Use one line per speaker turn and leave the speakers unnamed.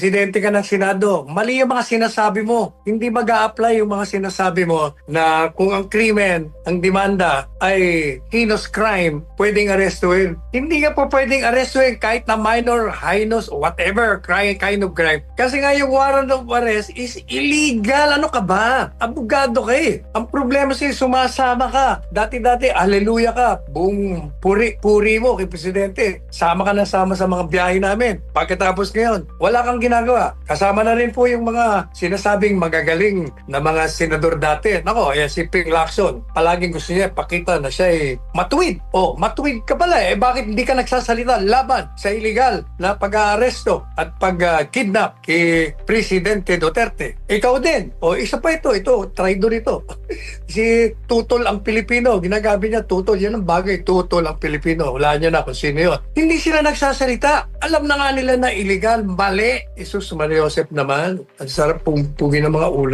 Presidente ka ng Senado, mali yung mga sinasabi mo. Hindi mag-a-apply yung mga sinasabi mo na kung ang krimen, ang demanda ay heinous crime, pwedeng arestuhin. Hindi ka po pwedeng arestuhin kahit na minor, heinous, whatever kind of crime. Kasi nga yung warrant of arrest is illegal. Ano ka ba? Abogado ka eh. Ang problema siya, sumasama ka. Dati-dati, hallelujah ka. Buong puri mo kay Presidente. Sama ka na sama sa mga biyahe namin. Pagkatapos ngayon, wala kang ginagawa. Kasama na rin po yung mga sinasabing magagaling na mga senador dati. Nako, si Ping Lacson, palaging gusto niya pakita na siya ay matuwid. Matuwid ka pala eh. Bakit hindi ka nagsasalita laban sa illegal na pag-aaresto at pag-kidnap kay Presidente Duterte? Ikaw din. Isa pa ito, traidor ito. Si Tutol ang Pilipino, ginagamit niya Tutol. Yan ang bagay, Tutol ang Pilipino. Wala niya na kung sino yun. Hindi sila nagsasalita. Alam na nga nila na illegal, mali. Jesus Maria Joseph naman, ang sarap pugi ng mga ulo.